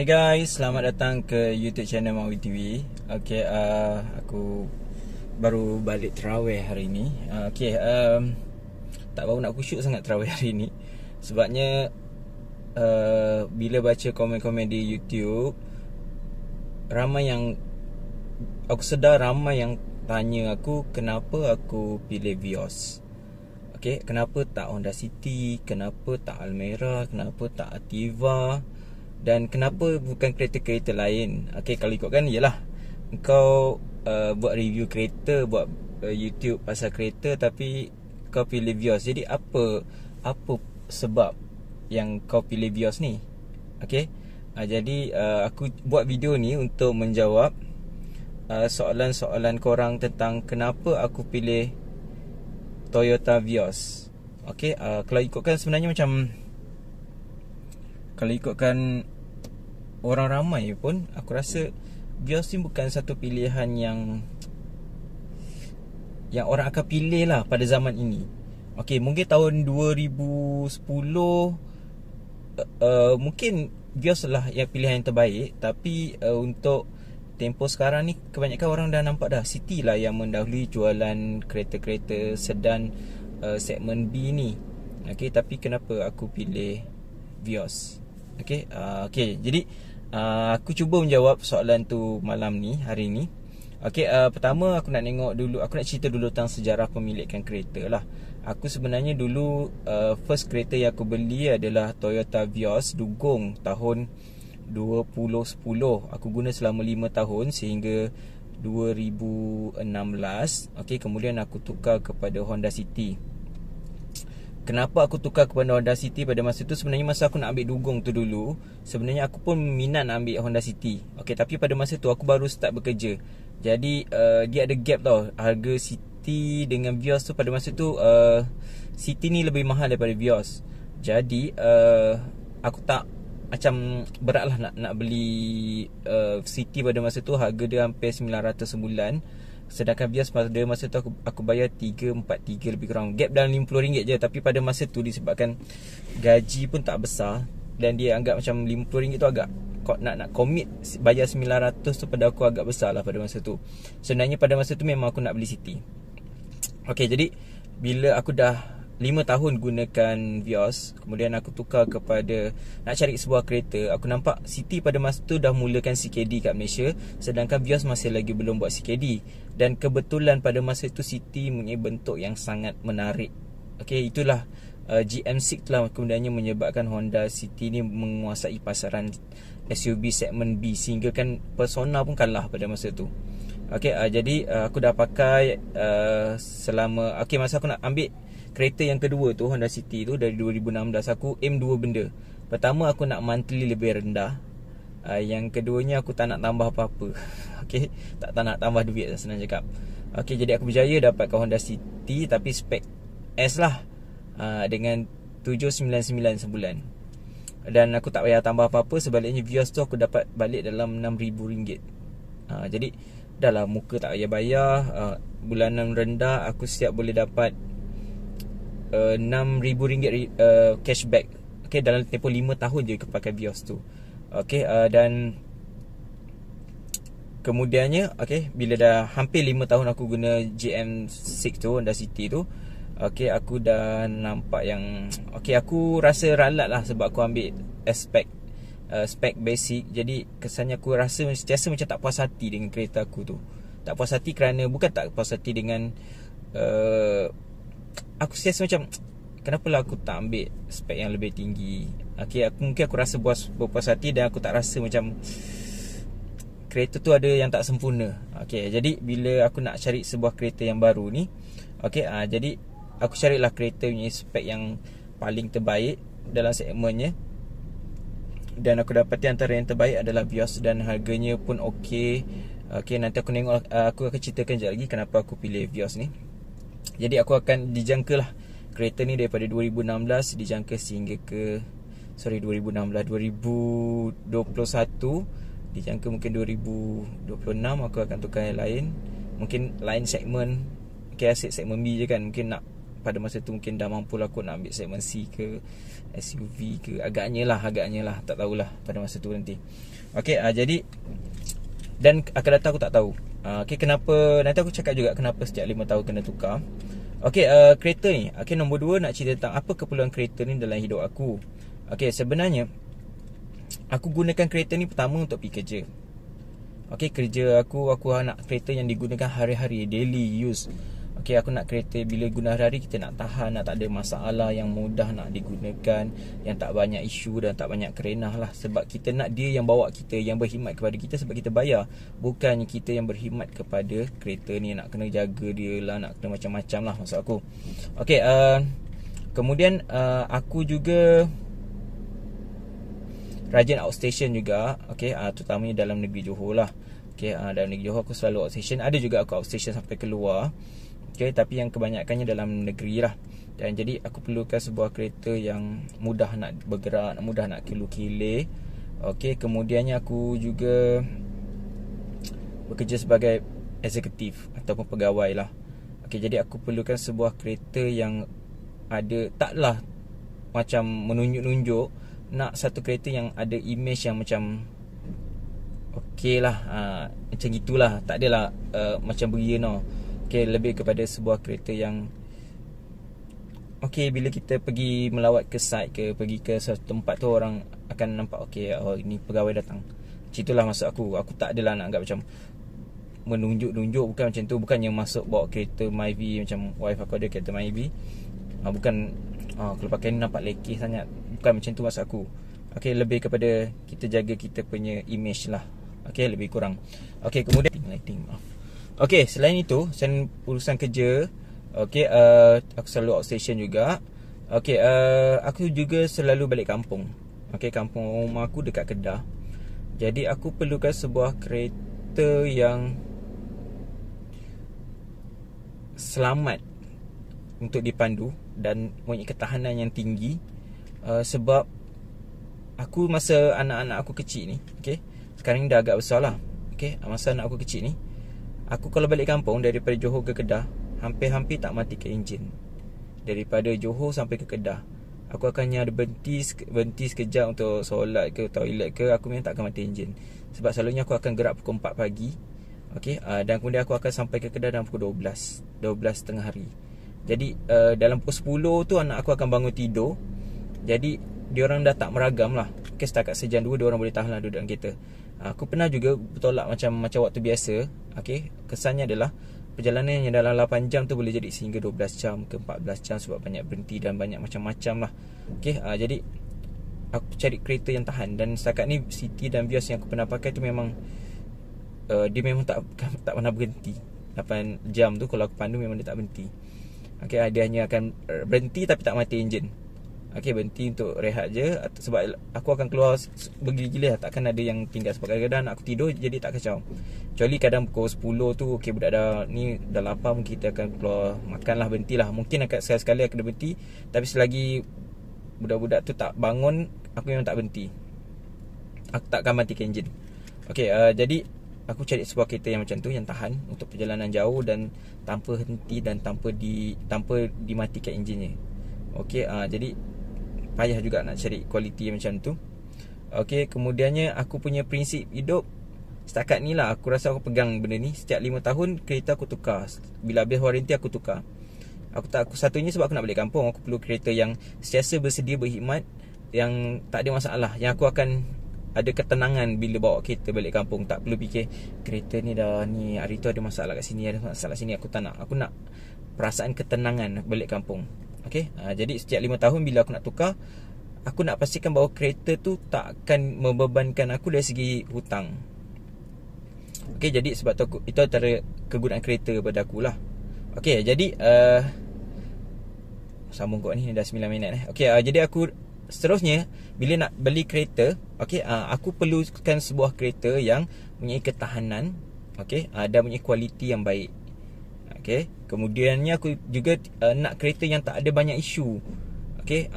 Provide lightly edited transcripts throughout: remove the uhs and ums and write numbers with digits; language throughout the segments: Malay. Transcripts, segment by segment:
Hai guys, selamat datang ke YouTube channel Mawi TV. Okay, aku baru balik terawih hari ni. Tak baru nak kusyuk sangat terawih hari ni. Sebabnya bila baca komen-komen di YouTube, aku sedar ramai yang tanya aku kenapa aku pilih Vios. Okay, kenapa tak Honda City, kenapa tak Almera, kenapa tak Ativa, dan kenapa bukan kereta-kereta lain. Okay, kalau ikutkan ialah kau buat review kereta, buat YouTube pasal kereta, tapi kau pilih Vios. Jadi apa sebab yang kau pilih Vios ni? Okay, jadi aku buat video ni untuk menjawab soalan-soalan korang tentang kenapa aku pilih Toyota Vios. Okay, kalau ikutkan sebenarnya macam, kalau ikutkan orang ramai pun, aku rasa Vios ni bukan satu pilihan yang orang akan pilih lah pada zaman ini. Okay, mungkin tahun 2010 mungkin Vios lah yang pilihan yang terbaik. Tapi untuk tempoh sekarang ni, kebanyakan orang dah nampak dah City lah yang mendahului jualan kereta-kereta sedan segmen B ni. Okay, tapi kenapa aku pilih Vios? Okay, jadi aku cuba menjawab soalan tu malam ni, hari ni. Okay, pertama aku nak cerita dulu tentang sejarah pemilikan kereta lah. Aku sebenarnya dulu first kereta yang aku beli adalah Toyota Vios Dugong tahun 2010. Aku guna selama 5 tahun sehingga 2016. Okay, kemudian aku tukar kepada Honda City. Kenapa aku tukar kepada Honda City pada masa tu? Sebenarnya masa aku nak ambil Dugong tu dulu, sebenarnya aku pun minat nak ambil Honda City. Okay, tapi pada masa tu aku baru start bekerja. Jadi dia ada gap tau. Harga City dengan Vios tu pada masa tu, City ni lebih mahal daripada Vios. Jadi aku tak, macam berat lah nak beli City pada masa tu. Harga dia hampir 900 sebulan. Sedangkan Vios pada masa tu aku bayar 343 lebih kurang. Gap dalam RM50 je. Tapi pada masa tu disebabkan gaji pun tak besar, dan dia anggap macam RM50 tu agak nak commit bayar 900 tu pada aku agak besar lah pada masa tu. Sebenarnya pada masa tu memang aku nak beli City. Okay, jadi bila aku dah 5 tahun gunakan Vios, kemudian aku tukar kepada nak cari sebuah kereta. Aku nampak City pada masa tu dah mulakan CKD kat Malaysia, sedangkan Vios masih lagi belum buat CKD. Dan kebetulan pada masa itu City mempunyai bentuk yang sangat menarik. Okay, itulah GM6 telah kemudiannya menyebabkan Honda City ni menguasai pasaran SUV segmen B, sehingga kan Persona pun kalah pada masa tu. Okay, jadi aku dah pakai selama, okay, masa aku nak ambil kereta yang kedua tu, Honda City tu, dari 2016, aku aim dua benda. Pertama, aku nak monthly lebih rendah. Yang keduanya, aku tak nak tambah apa-apa. Okay, tak nak tambah duit lah, senang cakap. Okay, jadi aku berjaya dapatkan Honda City, tapi spek S lah, dengan 799 sebulan. Dan aku tak payah tambah apa-apa. Sebaliknya Vios tu aku dapat balik dalam RM6,000. Jadi dah lah, muka tak payah bayar. Bulanan rendah, aku siap boleh dapat RM6,000 cashback. Okay, dalam tempoh 5 tahun je aku pakai Vios tu. Okay, dan kemudiannya, okay, bila dah hampir 5 tahun aku guna GM6 tu, Honda City tu, okay, aku dah nampak yang, okay, aku rasa ralat lah sebab aku ambil spek basic. Jadi kesannya aku rasa sentiasa macam tak puas hati dengan kereta aku tu. Tak puas hati kerana, bukan tak puas hati dengan aku sentiasa macam, kenapa lah aku tak ambil spek yang lebih tinggi. Okay, mungkin aku rasa berpuas hati, dan aku tak rasa macam kereta tu ada yang tak sempurna. Okay, jadi bila aku nak cari sebuah kereta yang baru ni, okay, jadi aku carilah kereta punya spek yang paling terbaik dalam segmennya. Dan aku dapati antara yang terbaik adalah Vios, dan harganya pun okay. Okay, nanti aku akan ceritakan sekejap lagi kenapa aku pilih Vios ni. Jadi aku akan dijangka lah kereta ni daripada 2016 dijangka sehingga ke 2021, dijangka mungkin 2026 aku akan tukar yang lain. Mungkin lain segmen, okay, asyik segmen B je kan. Mungkin nak pada masa tu mungkin dah mampu lah kot nak ambil segmen C ke SUV ke, agaknya lah, tak tahulah pada masa tu nanti. Okey, jadi dan akan datang aku tak tahu. Okey, kenapa, nanti aku cakap juga kenapa setiap 5 tahun kena tukar. Okey, kereta ni. Okey, nombor 2 nak cerita tentang apa keperluan kereta ni dalam hidup aku. Okey, sebenarnya aku gunakan kereta ni pertama untuk pergi kerja. Okey, kerja aku nak kereta yang digunakan hari-hari, daily use. Okey, aku nak kereta bila guna hari-hari kita nak tahan, nak tak ada masalah, yang mudah nak digunakan, yang tak banyak isu dan tak banyak kerenah lah. Sebab kita nak dia yang bawa kita, yang berkhidmat kepada kita sebab kita bayar. Bukan kita yang berkhidmat kepada kereta ni, nak kena jaga dia lah, nak kena macam-macam lah maksud aku. Okey, kemudian aku juga rajin outstation juga. Okey, terutamanya dalam negeri Johor lah. Okey, dalam negeri Johor aku selalu outstation. Ada juga aku outstation sampai keluar. Okey, tapi yang kebanyakannya dalam negeri lah. Dan jadi aku perlukan sebuah kereta yang mudah nak bergerak, mudah nak kilu-kile. Okey, kemudiannya aku juga bekerja sebagai eksekutif ataupun pegawai lah. Okey, jadi aku perlukan sebuah kereta yang ada, taklah macam menunjuk-nunjuk, nak satu kereta yang ada image yang macam okey lah, macam gitulah. Tak adalah macam beriano. Okey, lebih kepada sebuah kereta yang okey, bila kita pergi melawat ke site ke, pergi ke satu tempat tu, orang akan nampak okey, oh ini pegawai datang. Macam itulah maksud aku. Aku tak adalah nak anggap macam menunjuk-nunjuk, bukan macam tu. Bukannya masuk bawa kereta Myvi, macam wife aku ada kereta Myvi. Bukan kalau pakai ni nampak lekeh sangat. Bukan macam tu maksud aku. Okey, lebih kepada kita jaga kita punya image lah. Okey, lebih kurang. Okey, kemudian lighting, maaf. Okey, selain itu, selain urusan kerja, okey, aku selalu outstation juga. Okey, aku juga selalu balik kampung. Okey, kampung rumah aku dekat Kedah. Jadi aku perlukan sebuah kereta yang selamat untuk dipandu dan mempunyai ketahanan yang tinggi. Sebab aku masa anak-anak aku kecil ni, okey, sekarang ni dah agak besar lah. Okey, masa anak aku kecil ni, aku kalau balik kampung daripada Johor ke Kedah, hampir-hampir tak matikan enjin. Daripada Johor sampai ke Kedah, aku akan ada berhenti sekejap untuk solat ke toilet ke, aku memang tak akan mati enjin. Sebab selalunya aku akan gerak pukul 4 pagi. Okey, dan kemudian aku akan sampai ke Kedah dalam pukul 12 tengah hari. Jadi dalam pukul 10 tu anak aku akan bangun tidur. Jadi diorang dah tak meragam lah. Okay, setakat sejam 2 diorang boleh tahan lah duduk dalam kereta. Aku pernah juga bertolak macam waktu biasa. Okay, kesannya adalah perjalanan yang dalam 8 jam tu boleh jadi sehingga 12 jam ke 14 jam sebab banyak berhenti dan banyak macam-macam lah. Okay, jadi aku cari kereta yang tahan. Dan setakat ni City dan Vios yang aku pernah pakai tu memang dia memang tak pernah berhenti. 8 jam tu kalau aku pandu memang dia tak berhenti. Okay, dia hanya akan berhenti tapi tak mati enjin. Okay, berhenti untuk rehat je. Sebab aku akan keluar bergila-gila, takkan ada yang tinggal. Sebab kadang-kadang aku tidur jadi tak kacau. Kecuali kadang pukul 10 tu, okay, budak dah ni dah lapar, mungkin kita akan keluar makan lah, berhenti lah. Mungkin akan sekali-sekali akan berhenti. Tapi selagi budak-budak tu tak bangun, aku memang tak berhenti. Aku tak akan matikan enjin. Okay, jadi aku cari sebuah kereta yang macam tu, yang tahan untuk perjalanan jauh dan tanpa henti dan tanpa dimatikan enjinnya. Okay, jadi payah juga nak cari kualiti macam tu. Okay, kemudiannya aku punya prinsip hidup setakat ni lah. Aku rasa aku pegang benda ni. Setiap 5 tahun kereta aku tukar. Bila habis waranti aku tukar. Aku satunya sebab aku nak balik kampung. Aku perlu kereta yang sentiasa bersedia berkhidmat, yang tak ada masalah, yang aku akan ada ketenangan bila bawa kereta balik kampung. Tak perlu fikir kereta ni dah ni, hari tu ada masalah kat sini, ada masalah sini. Aku tak nak. Aku nak perasaan ketenangan balik kampung. Okay, jadi setiap 5 tahun bila aku nak tukar, aku nak pastikan bahawa kereta tu tak akan membebankan aku dari segi hutang. Okay, jadi sebab tu itu antara kegunaan kereta pada aku lah. Okay, jadi sambung kot ni dah 9 minit. Okay, jadi aku seterusnya bila nak beli kereta, okay, aku perlukan sebuah kereta yang mempunyai ketahanan, okay, dan mempunyai kualiti yang baik. Okay, kemudiannya aku juga nak kereta yang tak ada banyak isu. Okay,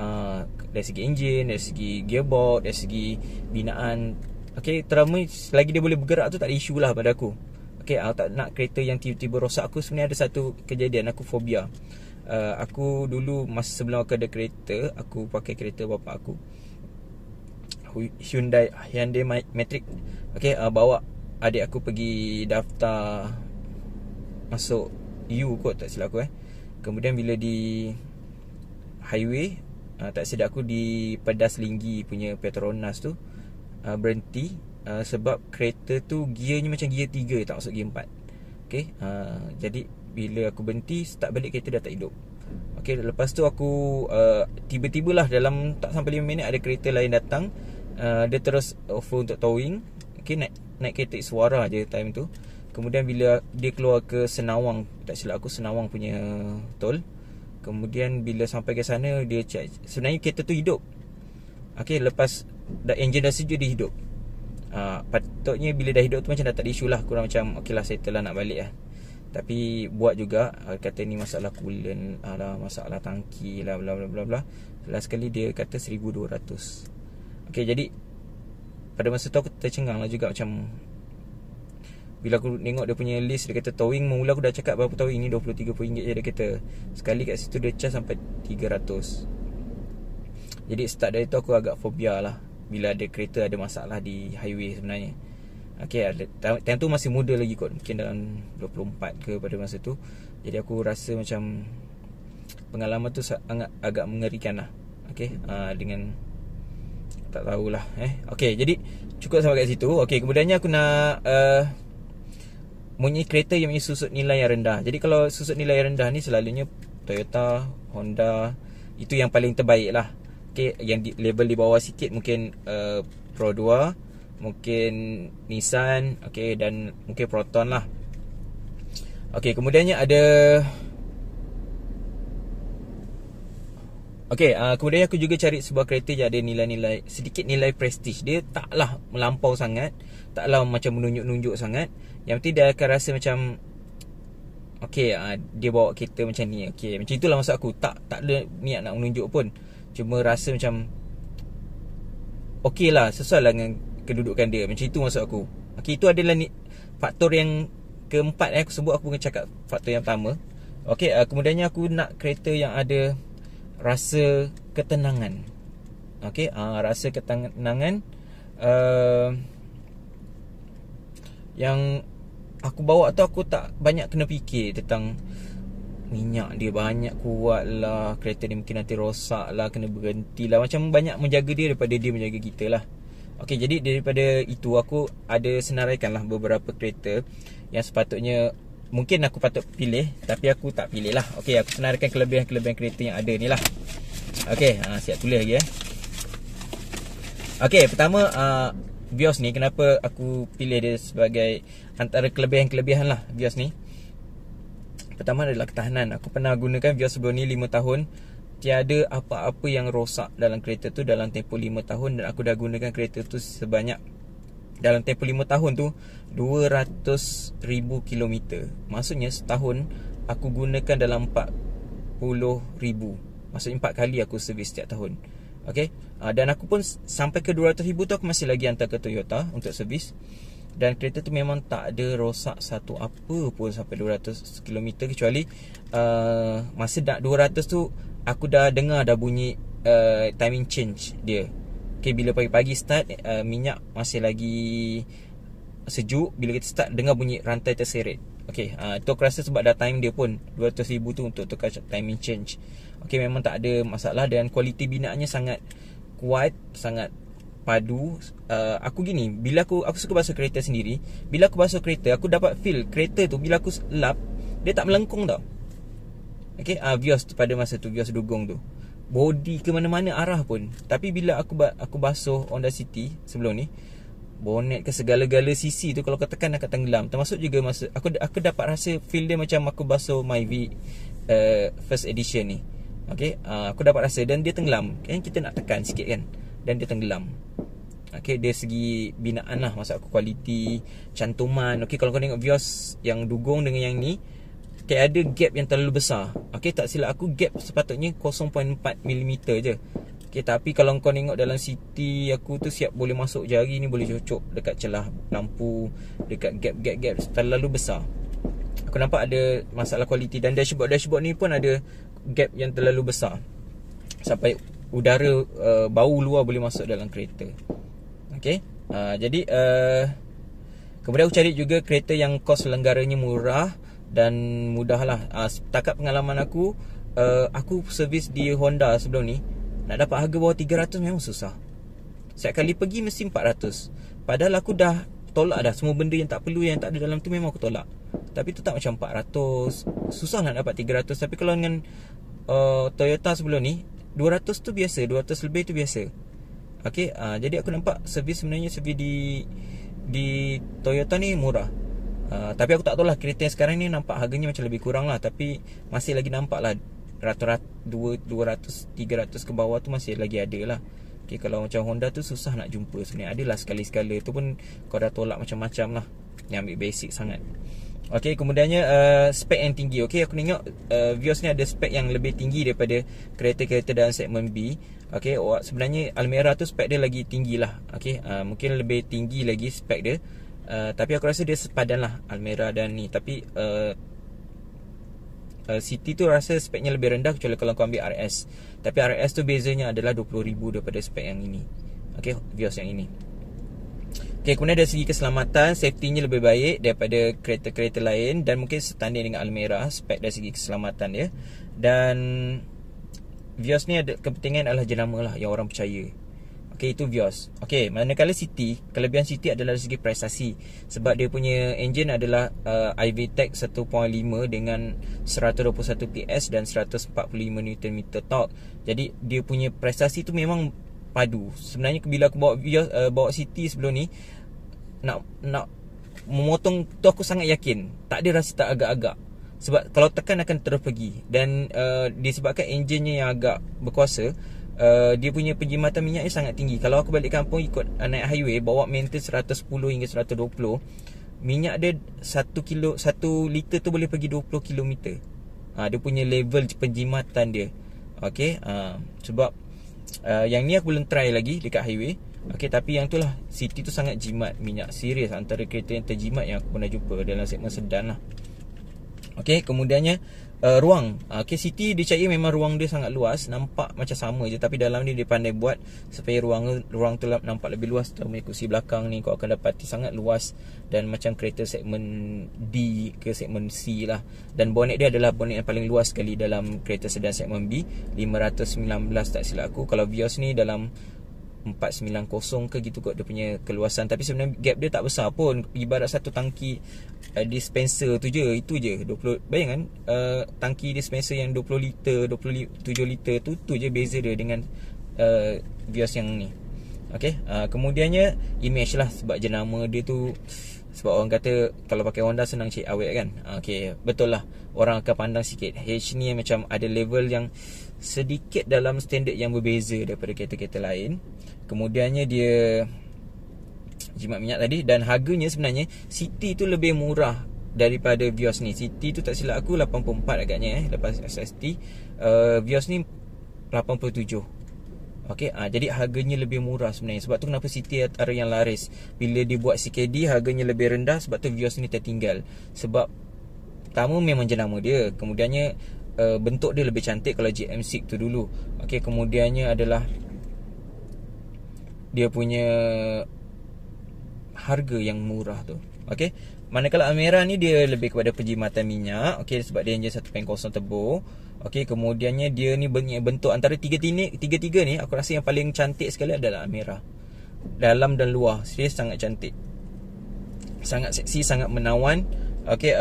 dari segi enjin, dari segi gearbox, dari segi binaan. Okay, terutama selagi dia boleh bergerak tu tak ada isu lah pada aku. Okay, aku tak nak kereta yang tiba-tiba rosak. Aku sebenarnya ada satu kejadian, aku fobia. Aku dulu masa sebelum aku ada kereta, aku pakai kereta bapa aku, Hyundai Matrix. Okay, bawa adik aku pergi daftar masuk U kot, tak silap aku. Kemudian bila di highway, tak silap aku di Pedas Linggi punya Petronas tu, berhenti sebab kereta tu gearnya macam gear 3, tak masuk gear 4. Okay, jadi bila aku berhenti, start balik kereta dah tak hidup. Okay, lepas tu aku tiba-tiba lah dalam tak sampai 5 minit ada kereta lain datang. Dia terus offer untuk towing. Okay, naik kereta suara je time tu. Kemudian bila dia keluar ke Senawang, tak silap aku Senawang punya tol, kemudian bila sampai ke sana, dia check, sebenarnya kereta tu hidup. Okay, lepas enjin dah sejuk, dia hidup. Patutnya bila dah hidup tu macam dah tak ada isu lah, kurang macam okay lah, settle lah nak balik lah. Tapi buat juga, kata ni masalah coolant lah, masalah tangki lah, bla bla bla bla. Last kali dia kata 1,200. Okay, jadi pada masa tu aku tercengang lah juga. Macam bila aku tengok dia punya list, dia kata towing, mula aku dah cakap berapa towing ni, RM20-30 je dia kata. Sekali kat situ dia charge sampai 300. Jadi start dari tu aku agak fobia lah bila ada kereta ada masalah di highway sebenarnya. Okay, time tu masih muda lagi kot, mungkin dalam 24 ke pada masa tu. Jadi aku rasa macam pengalaman tu agak mengerikan lah. Okay, dengan tak tahulah okay, jadi cukup sampai kat situ. Okay, kemudiannya aku nak mempunyai kereta yang susut nilai yang rendah. Jadi kalau susut nilai yang rendah ni selalunya Toyota, Honda, itu yang paling terbaik lah. Okay, yang label di bawah sikit mungkin Pro 2, mungkin Nissan, okay, dan mungkin Proton lah. Okay, kemudiannya ada kemudian aku juga cari sebuah kereta yang ada nilai-nilai, sedikit nilai prestige. Dia taklah melampau sangat, taklah macam menunjuk-nunjuk sangat. Yang penting dia akan rasa macam okay, dia bawa kereta macam ni. Okay, macam itulah maksud aku. Tak ada niat nak menunjuk pun, cuma rasa macam okay lah, sesuai lah dengan kedudukan dia. Macam itu maksud aku. Okay, itu adalah faktor yang keempat aku sebut. Aku cakap faktor yang pertama. Okay, kemudiannya aku nak kereta yang ada rasa ketenangan. Okay, rasa ketenangan yang aku bawa tu, aku tak banyak kena fikir tentang minyak dia banyak kuat lah, kereta ni mungkin nanti rosak lah, kena berhenti lah. Macam banyak menjaga dia daripada dia menjaga kita lah. Okay, jadi daripada itu aku ada senaraikan lah beberapa kereta yang sepatutnya mungkin aku patut pilih, tapi aku tak pilih lah. Okay, aku senaraikan kelebihan-kelebihan kereta yang ada ni lah. Okay, siap tulis lagi Okay, pertama Vios ni, kenapa aku pilih dia sebagai antara kelebihan-kelebihan lah Vios ni. Pertama adalah ketahanan. Aku pernah gunakan Vios sebelum ni 5 tahun. Tiada apa-apa yang rosak dalam kereta tu dalam tempoh 5 tahun. Dan aku dah gunakan kereta tu sebanyak, dalam tempoh 5 tahun tu 200,000 kilometer. Maksudnya setahun aku gunakan dalam 40,000. Maksudnya 4 kali aku servis setiap tahun. Okay, dan aku pun sampai ke 200,000 tu aku masih lagi hantar ke Toyota untuk servis. Dan kereta tu memang tak ada rosak satu apa pun sampai 200 km. Kecuali masa nak 200 tu aku dah dengar dah bunyi timing change dia. Okay, bila pagi-pagi start, minyak masih lagi sejuk. Bila kita start, dengar bunyi rantai terseret. Okay, tu aku rasa sebab dah time dia pun 200,000 tu untuk tukar timing change. Okay, memang tak ada masalah. Dan kualiti binaannya sangat kuat, sangat padu. Aku gini, bila aku suka basuh kereta sendiri. Bila aku basuh kereta, aku dapat feel kereta tu bila aku lap, dia tak melengkung tau. Okay, Vios pada masa tu, Vios dugong tu, body ke mana-mana arah pun. Tapi bila aku basuh Honda City sebelum ni, bonet ke segala-gala sisi tu kalau kau tekan akan tenggelam. Termasuk juga masa aku dapat rasa feel dia macam aku basuh Myvi first edition ni. Okay, aku dapat rasa dan dia tenggelam. Kan kita nak tekan sikit kan, dan dia tenggelam. Okay, dari segi binaan lah, maksud aku kualiti, cantuman. Okay, kalau kau tengok Vios yang dugong dengan yang ni, okay, ada gap yang terlalu besar. Okay, tak silap aku gap sepatutnya 0.4mm je. Okay, tapi kalau kau tengok dalam city, aku tu siap boleh masuk jari ni, boleh cocok dekat celah lampu, dekat gap terlalu besar. Aku aku nampak ada masalah kualiti. Dan dashboard ni pun ada gap yang terlalu besar sampai udara bau luar boleh masuk dalam kereta. Okay, jadi kemudian aku cari juga kereta yang kos lenggaranya murah dan mudah lah. Setakat pengalaman aku, aku servis di Honda sebelum ni, nak dapat harga bawah 300 memang susah. Setiap kali pergi mesti 400. Padahal aku dah tolak dah semua benda yang tak perlu, yang tak ada dalam tu memang aku tolak. Tapi tetap macam 400. Susah nak dapat 300. Tapi kalau dengan Toyota sebelum ni, 200 tu biasa, 200 lebih tu biasa. Okay, jadi aku nampak servis di Toyota ni murah. Tapi aku tak tahu lah kereta yang sekarang ni nampak harganya macam lebih kurang lah. Tapi masih lagi nampak lah 200, 300 ke bawah tu masih lagi ada lah. Okay, kalau macam Honda tu susah nak jumpa sebenarnya. Adalah sekali-sekala tu pun kau dah tolak macam-macam lah, yang ambil basic sangat. Okay, kemudiannya spek yang tinggi. Okay, aku tengok Vios ni ada spek yang lebih tinggi daripada kereta-kereta dalam segmen B. Okay, sebenarnya Almera tu spek dia lagi tinggi lah. Okay, mungkin lebih tinggi lagi spek dia. Tapi aku rasa dia sepadan lah Almera dan ni. Tapi City tu rasa speknya lebih rendah kecuali kalau kau ambil RS. Tapi RS tu bezanya adalah 20,000 daripada spek yang ini. Okay, Vios yang ini. Okay, kemudian dari segi keselamatan, safety-nya lebih baik daripada kereta-kereta lain dan mungkin setanding dengan Almera spek dari segi keselamatan dia. Dan Vios ni ada kepentingan adalah jenama lah yang orang percaya. Okay, itu Vios. Okay, manakala City, kelebihan City adalah dari segi prestasi. Sebab dia punya engine adalah iVTEC 1.5 dengan 121 PS dan 145 Nm torque. Jadi dia punya prestasi tu memang padu. Sebenarnya bila aku bawa City sebelum ni, nak memotong tu aku sangat yakin. Tak ada rasa tak agak-agak. Sebab kalau tekan akan terus pergi. Dan disebabkan enjinnya yang agak berkuasa, dia punya penjimatan minyaknya sangat tinggi. Kalau aku balik kampung ikut naik highway, bawa maintain 110 hingga 120, minyak dia 1 liter tu boleh pergi 20 km. Dia punya level penjimatan dia. Okay, sebab yang ni aku belum try lagi dekat highway. Okay, tapi yang tu lah, City tu sangat jimat minyak. Serius, antara kereta yang terjimat yang aku pernah jumpa dalam segmen sedan lah. Okay, kemudiannya ruang. Okay, City dia cari memang ruang dia sangat luas. Nampak macam sama je, tapi dalam ni dia pandai buat supaya ruang tu nampak lebih luas. Terutama kursi belakang ni kau akan dapati sangat luas. Dan macam kereta segmen D ke segmen C lah. Dan bonet dia adalah bonet yang paling luas sekali dalam kereta sedan segmen B, 519 tak silap aku. Kalau Vios ni dalam 490 ke gitu kot dia punya keluasan. Tapi sebenarnya gap dia tak besar pun. Ibarat satu tangki dispenser tu je. Itu je 20. Bayangkan tangki dispenser yang 20 liter, 27 liter tu je beza dia dengan Vios yang ni. Okay, kemudiannya image lah. Sebab jenama dia tu, sebab orang kata kalau pakai Honda senang cik awet kan. Okay, betul lah, orang akan pandang sikit. H ni macam ada level yang sedikit dalam standard yang berbeza daripada kereta-kereta lain. Kemudiannya dia jimat minyak tadi. Dan harganya sebenarnya City tu lebih murah daripada Vios ni. City tu tak silap aku 84 agaknya lepas SST. Vios ni 87. Okay, jadi harganya lebih murah sebenarnya. Sebab tu kenapa City antara yang laris. Bila dia buat CKD harganya lebih rendah. Sebab tu Vios ni tertinggal. Sebab pertama memang jenama dia. Kemudiannya bentuk dia lebih cantik kalau GM6 tu dulu. Okay, kemudiannya adalah dia punya harga yang murah tu. Okay, manakala Almera ni dia lebih kepada penjimatan minyak. Okay, sebab dia enjin 1.0 turbo. Okay, kemudiannya dia ni bentuk antara tiga ni aku rasa yang paling cantik sekali adalah Almera. Dalam dan luar, serius sangat cantik, sangat seksi, sangat menawan. Okay,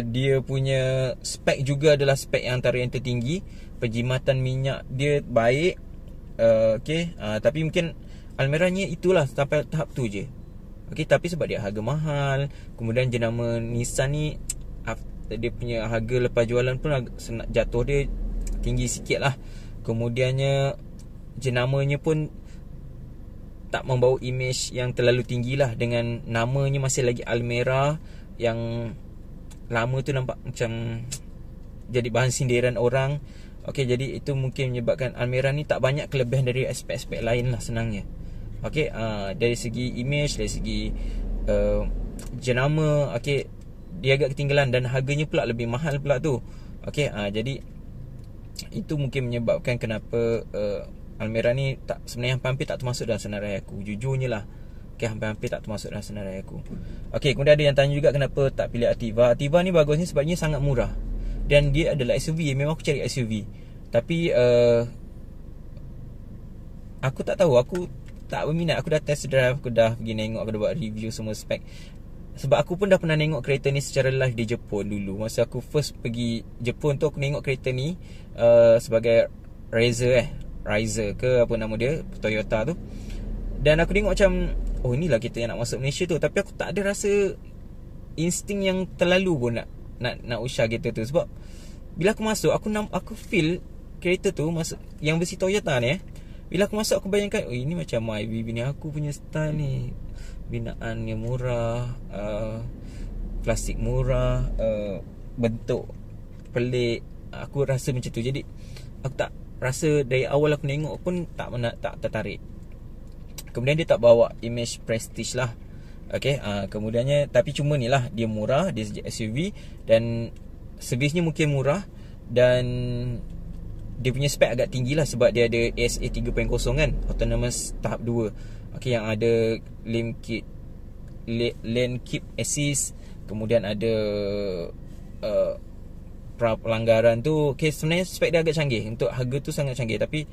dia punya spek juga adalah spek yang antara yang tertinggi. Penjimatan minyak dia baik. Okay, tapi mungkin Almeranya itulah sampai tahap tu je. Okay, tapi sebab dia harga mahal, kemudian jenama Nissan ni dia punya harga lepas jualan pun jatuh dia tinggi sikit lah. Kemudiannya jenamanya pun tak membawa image yang terlalu tinggi lah. Dengan namanya masih lagi Almera, yang lama tu nampak macam jadi bahan sindiran orang. Okay, jadi itu mungkin menyebabkan Almera ni tak banyak kelebihan dari aspek-aspek lain lah senangnya. Okay, dari segi image, dari segi jenama, okay, dia agak ketinggalan dan harganya pula lebih mahal pula tu. Okey, jadi itu mungkin menyebabkan kenapa Almera ni sebenarnya hampir tak termasuk dalam senarai aku. Jujurnya lah, hampir tak termasuk dalam senarai aku. Okey, kemudian ada yang tanya juga kenapa tak pilih Ativa. Ativa ni bagusnya sebabnya sangat murah dan dia adalah SUV. Memang aku cari SUV, tapi aku tak tahu, aku tak berminat. Aku dah test drive, aku dah pergi tengok, aku dah buat review semua spek. Sebab aku pun dah pernah tengok kereta ni secara live di Jepun dulu. Masa aku first pergi Jepun tu, aku tengok kereta ni sebagai Riser ke apa nama dia, Toyota tu. Dan aku tengok macam, oh inilah kereta yang nak masuk Malaysia tu. Tapi aku tak ada rasa insting yang terlalu pun nak usah kereta tu. Sebab bila aku masuk, aku feel kereta tu masuk, yang versi Toyota ni bila aku masuk, aku bayangkan, oh ini macam MyV bini aku punya style ni. Binaan yang murah, plastik murah, bentuk pelik. Aku rasa macam tu. Jadi aku tak rasa, dari awal aku tengok pun tak tertarik. Kemudian dia tak bawa image prestige lah. Okay, kemudiannya, tapi cuma ni lah, dia murah, dia SUV dan servisnya mungkin murah. Dan dia punya spek agak tinggi lah sebab dia ada ASA 3.0 kan, autonomous tahap 2. Okay, yang ada lane keep assist. Kemudian ada pelanggaran tu. Okay, sebenarnya spek dia agak canggih. Untuk harga tu sangat canggih. Tapi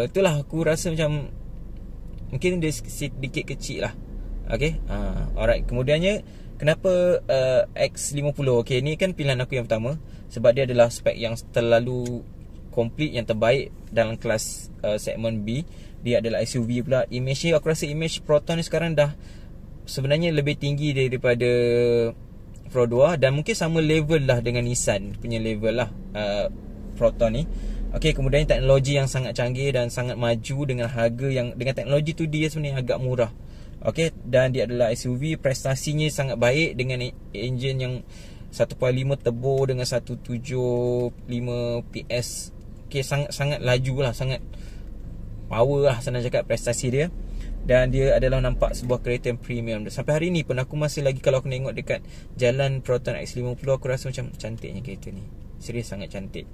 itulah, aku rasa macam mungkin dia sedikit kecil lah. Okay, alright. Kemudiannya, kenapa X50? Okay, ni kan pilihan aku yang pertama sebab dia adalah spek yang terlalu complete, yang terbaik dalam kelas segmen B. Dia adalah SUV pula. Image ni, aku rasa image Proton ni sekarang dah sebenarnya lebih tinggi daripada Pro 2 dan mungkin sama level lah dengan Nissan punya level lah, Proton ni. Okay, kemudian teknologi yang sangat canggih dan sangat maju dengan harga yang, dengan teknologi tu dia sebenarnya agak murah. Okay, dan dia adalah SUV. Prestasinya sangat baik dengan enjin yang 1.5 turbo dengan 175 PS. Okay, sangat laju lah, sangat power lah senang cakap prestasi dia. Dan dia adalah nampak sebuah kereta yang premium. Sampai hari ni pun aku masih lagi, kalau aku tengok dekat jalan Proton X50, aku rasa macam cantiknya kereta ni. Serius sangat cantik.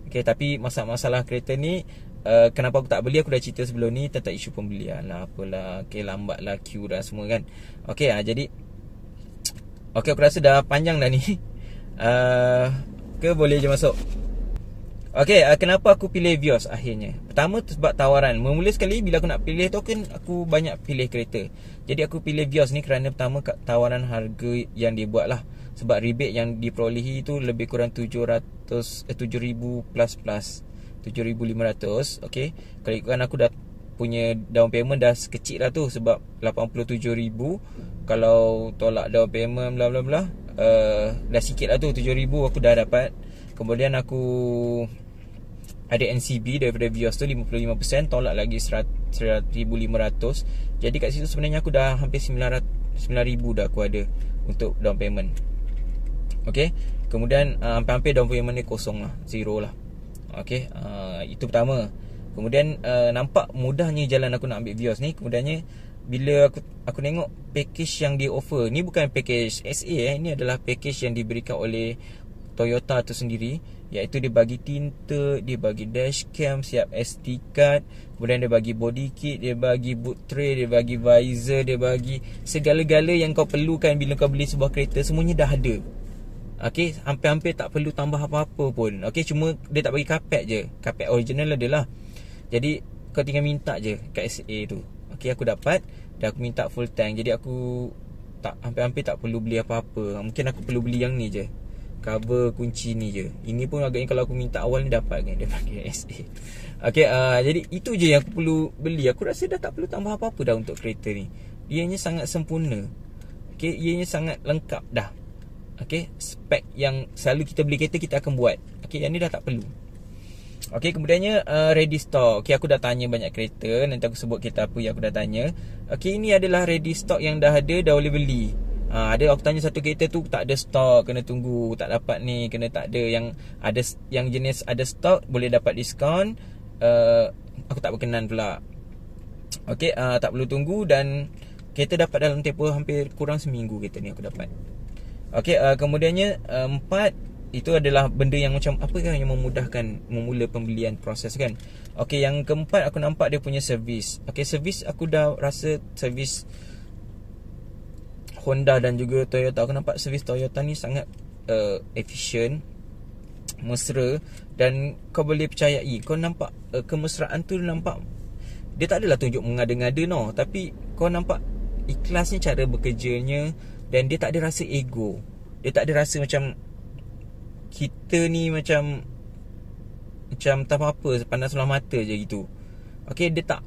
Okay, tapi masalah kereta ni, kenapa aku tak beli, aku dah cerita sebelum ni tentang isu pembelian lah, apalah. Okay, lambat lah queue dah semua kan. Okay, jadi okay, aku rasa dah panjang dah ni. Boleh je masuk. Okay, kenapa aku pilih Vios akhirnya? Pertama sebab tawaran. Mula sekali bila aku nak pilih tu kan, aku banyak pilih kereta. Jadi aku pilih Vios ni kerana pertama tawaran harga yang dia buat lah. Sebab rebate yang diperolehi tu lebih kurang 7,000 plus 7,500. Okay, kalau ikutkan aku dah punya down payment dah sekecil lah tu, sebab 87,000. Kalau tolak down payment bla bla bla, dah sikit lah tu, 7,000 aku dah dapat. Kemudian aku ada NCB daripada Vios tu 55%, tolak lagi 1,500. Jadi kat situ sebenarnya aku dah hampir 9,000 dah aku ada untuk down payment. Okay, kemudian hampir-hampir down payment ni kosong lah, zero lah. Okay, itu pertama. Kemudian nampak mudahnya jalan aku nak ambil Vios ni. Kemudiannya bila aku tengok package yang dia offer, ni bukan package SA ni adalah package yang diberikan oleh Toyota tu sendiri, iaitu dia bagi tinta, dia bagi dashcam, siap SD card, kemudian dia bagi body kit, dia bagi boot tray, dia bagi visor, dia bagi segala-gala yang kau perlukan bila kau beli sebuah kereta, semuanya dah ada. Okay, hampir-hampir tak perlu tambah apa-apa pun. Okay, cuma dia tak bagi kapet je. Kapet original adalah, jadi kau tinggal minta je kat SA tu. Okay, aku dapat, dan aku minta full tank. Jadi aku hampir-hampir tak perlu beli apa-apa. Mungkin aku perlu beli yang ni je, cover kunci ni je. Ini pun agaknya kalau aku minta awal ni dapat kan, dia bagi SA. Okay, jadi itu je yang aku perlu beli. Aku rasa dah tak perlu tambah apa-apa dah untuk kereta ni. Ianya sangat sempurna. Okay, ianya sangat lengkap dah. Okay, spek yang selalu kita beli kereta kita akan buat. Okay, yang ni dah tak perlu. Okay, kemudiannya ready stock. Okay, aku dah tanya banyak kereta. Nanti aku sebut kereta apa yang aku dah tanya. Okay, ini adalah ready stock yang dah ada, dah boleh beli. Ada aku tanya satu kereta tu tak ada stok, kena tunggu, tak dapat ni, kena tak ada. Yang ada, yang jenis ada stok boleh dapat diskaun. Aku tak berkenan pula. Okay, tak perlu tunggu. Dan kereta dapat dalam tempoh hampir kurang seminggu. Kereta ni aku dapat. Okey, kemudiannya empat, itu adalah benda yang macam apa kan, yang memudahkan memula pembelian proses kan. Okey, yang keempat aku nampak dia punya servis. Okey, servis aku dah rasa servis Honda dan juga Toyota, aku nampak servis Toyota ni sangat efisien, mesra, dan kau boleh percayai. Kau nampak kemesraan tu, nampak dia tak adalah tunjuk mengada-ngada no, tapi kau nampak ikhlasnya cara bekerjanya, dan dia tak ada rasa ego. Dia tak ada rasa macam kita ni macam tak apa-apa, pandang sebelah mata je gitu. Okey, dia tak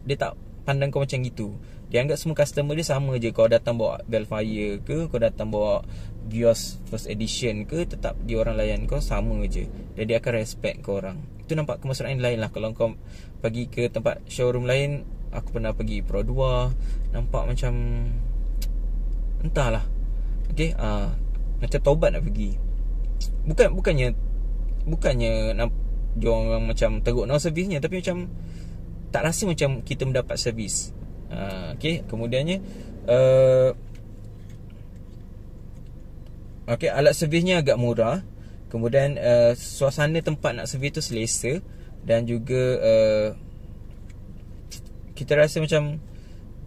pandang kau macam gitu. Dia anggap semua customer dia sama je. Kau datang bawa Velfire ke, kau datang bawa Vios First Edition ke, tetap dia orang layan kau sama je. Dan dia akan respect kau orang. Itu nampak kemesraan lain lah. Kalau kau pergi ke tempat showroom lain, aku pernah pergi Pro 2, nampak macam entahlah. Okey, macam taubat nak pergi. Bukannya dia orang macam teruk no servisnya, tapi macam tak rasa macam kita mendapat servis. Okey, kemudiannya okey, alat servisnya agak murah. Kemudian suasana tempat nak servis tu selesa, dan juga kita rasa macam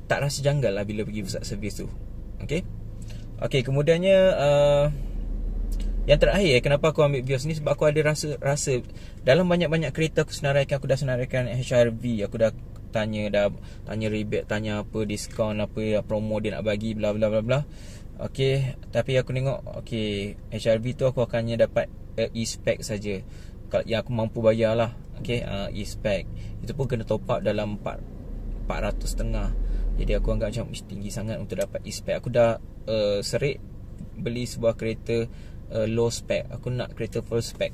tak rasa janggal lah bila pergi pusat servis tu. Okey. Okey, kemudiannya yang terakhir, kenapa aku ambil Vios ni, sebab aku ada rasa dalam banyak-banyak kereta aku senaraikan, aku dah senaraikan HRV, aku dah tanya rebate, tanya apa diskaun, apa promo dia nak bagi, bla bla bla bla. Okey, tapi aku tengok okey, HRV tu aku akannya dapat e-spec saja, kalau yang aku mampu bayar lah. Okey, e-spec itu pun kena top up dalam 400.5. Jadi aku anggap macam tinggi sangat untuk dapat e-spec. Aku dah serik beli sebuah kereta low spec, aku nak kereta full spec.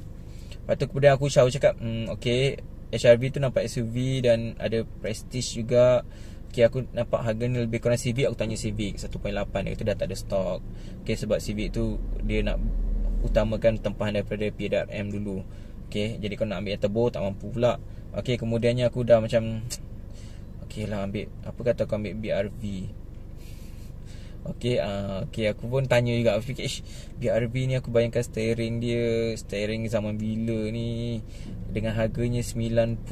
Lepas tu kemudian aku cakap okey, HRV tu nampak SUV dan ada prestige juga. Okay, aku nampak harga ni lebih kurang Civic. Aku tanya Civic 1.8, dia kata dah tak ada stok. Okay, sebab Civic tu dia nak utamakan tempahan daripada PWM dulu. Okay, jadi kau nak ambil yang turbo tak mampu pula. Okay, kemudiannya aku dah macam okay lah, ambil apa kata aku ambil BRV. Okay, aku pun tanya juga. Aku fikir BRV ni aku bayangkan steering dia, steering zaman bila ni, dengan harganya 91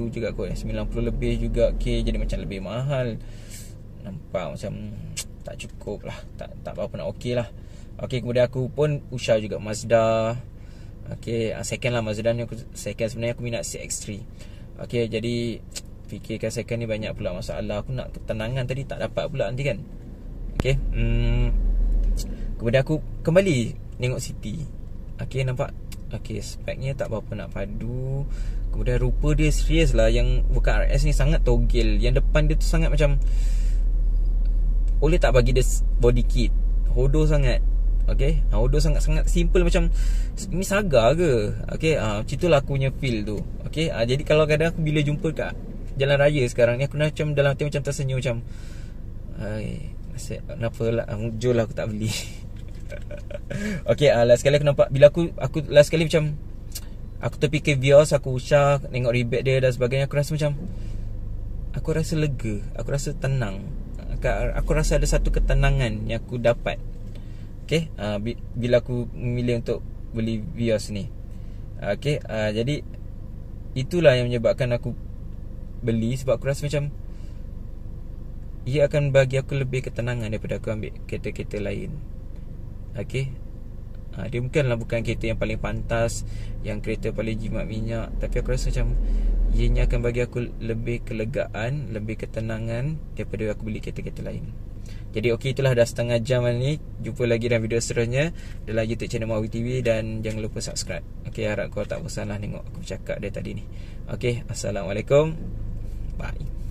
juga kot, 90 lebih juga. Okay, jadi macam lebih mahal. Nampak macam tak cukup lah, tak apa nak okey lah. Okay, kemudian aku pun usah juga Mazda. Okay, second lah Mazda ni aku second. Sebenarnya aku minat CX-3. Okay, jadi fikirkan second ni banyak pula masalah. Aku nak ketenangan tadi tak dapat pula nanti kan. Okay, kemudian aku kembali tengok City. Okay, nampak okay, speknya tak berapa nak padu. Kemudian rupa dia serius lah. Yang bukan RS ni sangat togel. Yang depan dia tu sangat macam, boleh tak bagi dia body kit? Hodoh sangat. Okay, hodoh sangat-sangat simple, macam ini Saga ke? Okay, macam itulah aku punya feel tu. Okay, jadi kalau kadang aku bila jumpa kat jalan raya sekarang ni, aku macam dalam hati macam tersenyum, macam kenapa lah jol lah aku tak beli. Okay, last sekali aku nampak, bila aku last sekali macam aku terfikir Vios, aku usah tengok rebate dia dan sebagainya, aku rasa macam aku rasa lega, aku rasa tenang, aku rasa ada satu ketenangan yang aku dapat. Okay, bila aku memilih untuk beli Vios ni. Okay, jadi itulah yang menyebabkan aku beli, sebab aku rasa macam ia akan bagi aku lebih ketenangan daripada aku ambil kereta-kereta lain. Okay, dia bukan kereta yang paling pantas, yang kereta paling jimat minyak, tapi aku rasa macam ianya akan bagi aku lebih kelegaan, lebih ketenangan daripada aku beli kereta-kereta lain. Jadi okay, itulah dah setengah jam ni. Jumpa lagi dalam video seterusnya dalam YouTube channel Mawi TV, dan jangan lupa subscribe. Okay, harap kau tak bosan lah tengok aku bercakap dari tadi ni. Okay, Assalamualaikum. Bye.